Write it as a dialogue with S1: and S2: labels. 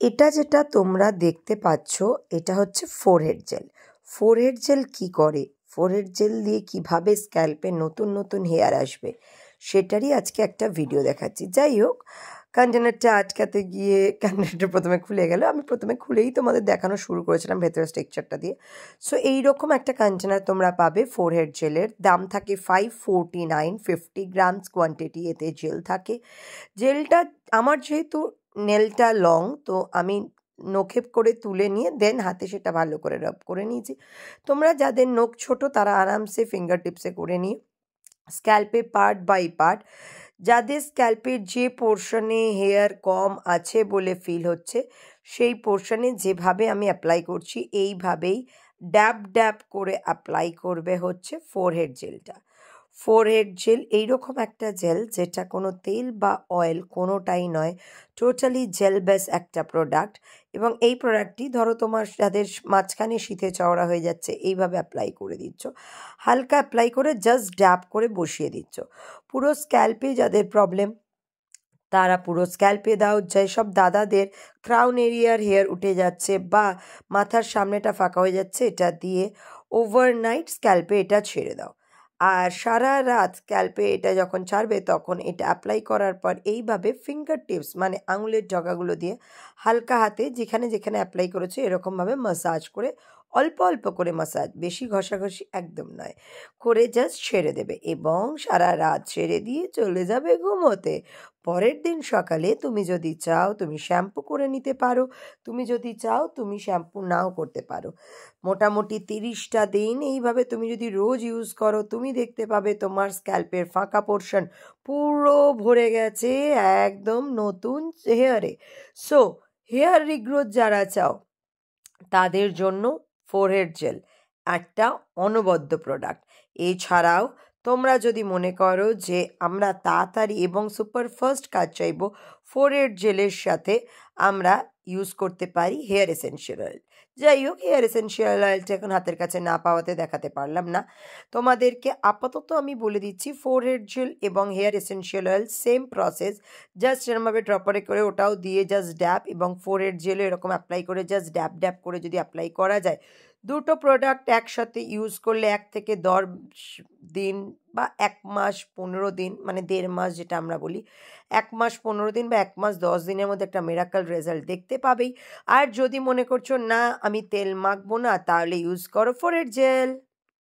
S1: এটা যেটা তোমরা দেখতে পাচ্ছ এটা হচ্ছে ফোরহেড জেল। ফোরহেড জেল কি করে, ফোরহেড জেল দিয়ে কিভাবে স্ক্যাল্পে নতুন নতুন হেয়ার আসবে সেটারই আজকে একটা ভিডিও দেখাচ্ছি। যাই হোক, কন্টেনারটা আটকাতে গিয়ে কন্টেনারটা প্রথমে খুলে গেল। আমি প্রথমে খুলেই তোমাদের দেখানো শুরু করেছিলাম ভেতরের স্ট্রাকচারটা দিয়ে। সো এইরকম একটা কন্টেনার তোমরা পাবে ফোরহেড জেলের। দাম থাকে 549, 50 গ্রামস কোয়ান্টিটি এতে জেল থাকে। জেলটা আমার যেহেতু নেলটা লং, তো আমি নখে করে তুলে নিয়ে দেন হাতে সেটা ভালো করে রাব করে নিয়েছি। তোমরা যাদের নখ ছোট তারা আরামসে ফিঙ্গার টিপসে করে নিয়ে স্ক্যাল্পে পার্ট বাই পার্ট, যাদের স্ক্যাল্পের যে পোর্শনে হেয়ার কম আছে বলে ফিল হচ্ছে সেই পোর্শনে যেভাবে আমি অ্যাপ্লাই করছি এইভাবেই ড্যাব ড্যাব করে অ্যাপ্লাই করবে হচ্ছে ফোরহেড জেলটা। ফোরহেড জেল এইরকম একটা জেল যেটা কোনো তেল বা অয়েল কোনোটাই নয়, টোটালি জেল বেস একটা প্রোডাক্ট। এবং এই প্রোডাক্টটি ধরো তোমার যাদের মাঝখানে শীতে চওড়া হয়ে যাচ্ছে এইভাবে অ্যাপ্লাই করে দিচ্ছ, হালকা অ্যাপ্লাই করে জাস্ট ড্যাব করে বসিয়ে দিচ্ছ। পুরো স্ক্যাল্পে যাদের প্রবলেম তারা পুরো স্ক্যাল্পে দাও। যেসব দাদাদের ক্রাউন এরিয়ার হেয়ার উঠে যাচ্ছে বা মাথার সামনেটা ফাঁকা হয়ে যাচ্ছে, এটা দিয়ে ওভারনাইট স্ক্যাল্পে এটা ছেড়ে দাও। আর সারা রাত স্ক্যাল্পে এটা যখন ছাড়বে তখন এটা অ্যাপ্লাই করার পর এইভাবে ফিঙ্গার টিপস মানে আঙুলের ডগাগুলো দিয়ে হালকা হাতে যেখানে যেখানে অ্যাপ্লাই করেছে এরকমভাবে মাসাজ করে, অল্প অল্প করে মাসাজ, বেশি ঘষাঘষি একদম নয়, করে জাস্ট ছেড়ে দেবে এবং সারা রাত ছেড়ে দিয়ে চলে যাবে ঘুমোতে। পরের দিন সকালে তুমি যদি চাও তুমি শ্যাম্পু করে নিতে পারো, তুমি যদি চাও তুমি শ্যাম্পু নাও করতে পারো। মোটামুটি 30টা দিন এইভাবে তুমি যদি রোজ ইউজ করো তুমি দেখতে পাবে তোমার স্ক্যাল্পের ফাঁকা পোর্শন পুরো ভরে গেছে একদম নতুন হেয়ারে। সো হেয়ার রিগ্রোথ যারা চাও তাদের জন্য ফোরহেড জেল একটা অনবদ্য প্রোডাক্ট। এছাড়াও তোমরা যদি মনে করো যে আমরা তাড়াতাড়ি এবং সুপারফাস্ট কাজ চাইবো, ফোরহেড জেলের সাথে আমরা ইউজ করতে পারি হেয়ার এসেনশিয়াল অয়েল। যাই হোক, হেয়ার এসেনশিয়াল অয়েলটা এখন হাতের কাছে না পাওয়াতে দেখাতে পারলাম না তোমাদেরকে। আপাতত আমি বলে দিচ্ছি ফোরহেড জেল এবং hair essential oil same process, just এরমভাবে ড্রপারে করে ওটাও দিয়ে জাস্ট ড্যাব, এবং ফোরহেড জেলও এরকম অ্যাপ্লাই করে জাস্ট ড্যাব ড্যাব করে যদি অ্যাপ্লাই করা যায়, দুটো প্রোডাক্ট একসাথে ইউজ করলে 1 থেকে 10 দিন বা 1 মাস 15 দিন, মানে 1.5 মাস যেটা আমরা বলি, 1 মাস 15 দিন বা 1 মাস 10 দিনের মধ্যে একটা মিরাকল রেজাল্ট দেখতে পাবেই। আর যদি মনে করছো না আমি তেল মাখবো না, তাহলে ইউজ করো ফোরহেড জেল।